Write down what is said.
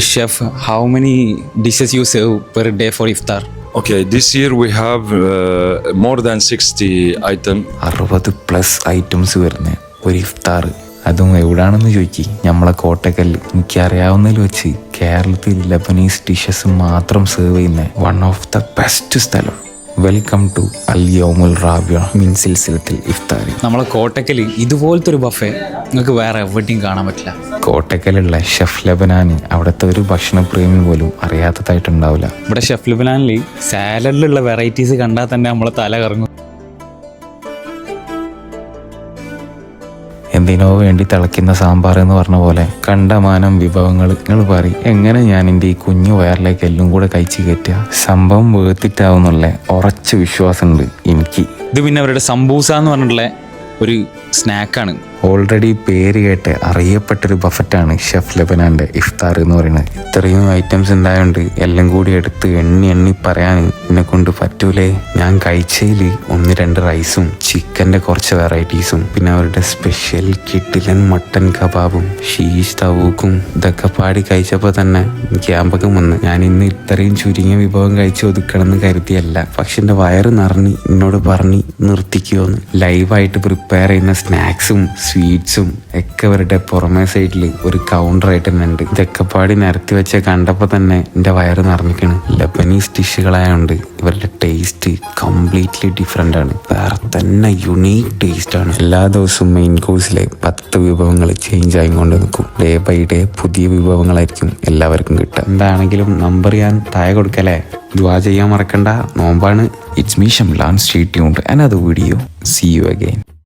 Chef, how many dishes you serve per day for iftar? Okay, this year we have more than 60 items. 60+ items വരുന്ന ഒരു ഇഫ്താർ. അതും എവിടാണെന്ന് ചോദിക്കി നമ്മളെ കോട്ടക്കല്ല്. എനിക്കറിയാവുന്നതിൽ വെച്ച് കേരളത്തിൽ Lebanese dishes മാത്രം സെർവ് ചെയ്യുന്ന വൺ ഓഫ് ദ ബെസ്റ്റ് സ്ഥലം. വെൽക്കം ടു അൽ യൗമുൽ റാബിയ മിൻ സിൽസിലത്തിൽ ഇഫ്താർ. നമ്മളെ കോട്ടക്കൽ ഇതുപോലത്തെ ഒരു ബഫേ നിങ്ങൾക്ക് വേറെ എവിടെയും കാണാൻ പറ്റില്ല. കോട്ടക്കലുള്ള ഷെഫ് ലബനാന് അവിടുത്തെ ഒരു ഭക്ഷണപ്രേമി പോലും അറിയാത്തതായിട്ടുണ്ടാവില്ല. ഇവിടെ ഷെഫ് ലബനാനിൽ സാലഡിലുള്ള വെറൈറ്റീസ് കണ്ടാൽ തന്നെ നമ്മളെ തല കറങ്ങും. എന്തിനോ വേണ്ടി തിളയ്ക്കുന്ന സാമ്പാർ എന്ന് പറഞ്ഞ പോലെ കണ്ടമാനം വിഭവങ്ങൾ. നിങ്ങൾ പറയും എങ്ങനെ ഞാൻ എൻ്റെ ഈ കുഞ്ഞു വയറിലേക്ക് എല്ലാം കൂടെ കഴിച്ച് കയറ്റുക? സംഭവം വേർത്തിട്ടാവുന്നുള്ള ഉറച്ച വിശ്വാസമുണ്ട് എനിക്ക്. ഇത് പിന്നെ അവരുടെ സംബൂസ എന്ന് പറഞ്ഞിട്ടുള്ള ഒരു സ്നാക്കാണ്. ഓൾറെഡി പേര് കേട്ട് അറിയപ്പെട്ടൊരു ബഫറ്റാണ് ഷെഫ് ലബനാൻ്റെ ഇഫ്താർ എന്ന് പറയുന്നത്. ഇത്രയും ഐറ്റംസ് ഉണ്ടായതുകൊണ്ട് എല്ലാം കൂടി എടുത്ത് എണ്ണി പറയാൻ എന്നെ കൊണ്ട് പറ്റൂലേ. ഞാൻ കഴിച്ചതിൽ 1-2 റൈസും ചിക്കൻ്റെ കുറച്ച് വെറൈറ്റീസും പിന്നെ അവരുടെ സ്പെഷ്യൽ കിഡിലൻ മട്ടൻ കബാബും ഷീഷ് തവൂക്കും ഇതൊക്കെ പാടി കഴിച്ചപ്പോൾ തന്നെ എനിക്ക് ആമ്പകം വന്ന്. ഞാൻ ഇന്ന് ഇത്രയും ചുരുങ്ങിയ വിഭവം കഴിച്ച് ഒതുക്കണമെന്ന് കരുതിയല്ല, പക്ഷെ എൻ്റെ വയറ് നിറഞ്ഞ് എന്നോട് പറഞ്ഞ് നിർത്തിക്കുമോന്ന്. ലൈവായിട്ട് പ്രിപ്പയർ ചെയ്യുന്ന സ്നാക്സും സ്വീറ്റ്സും ഒക്കെ അവരുടെ പുറമേ സൈഡിൽ ഒരു കൗണ്ടറായിട്ട് തന്നെ ഉണ്ട്. ഇതൊക്കെ പാടി നിരത്തി വെച്ച കണ്ടപ്പോൾ തന്നെ എൻ്റെ വയറ് നിറഞ്ഞിരിക്കണം. ലബനീസ് ഡിഷുകളായതുകൊണ്ട് ഇവരുടെ ടേസ്റ്റ് കംപ്ലീറ്റ്ലി ഡിഫറെൻ്റ് ആണ്. വേറെ തന്നെ യുണീക്ക് ടേസ്റ്റ് ആണ്. എല്ലാ ദിവസവും മെയിൻ കോഴ്സിലെ 10 വിഭവങ്ങൾ ചേഞ്ച് ആയിക്കൊണ്ട് നിൽക്കും. ഡേ ബൈ ഡേ പുതിയ വിഭവങ്ങളായിരിക്കും എല്ലാവർക്കും കിട്ടുക. എന്താണെങ്കിലും നമ്പർ ഞാൻ താഴെ കൊടുക്കല്ലേ. ദുആ ചെയ്യാൻ മറക്കണ്ട, നോമ്പാണ്. It's me Shamlan. Stay tuned. Another video. See you again.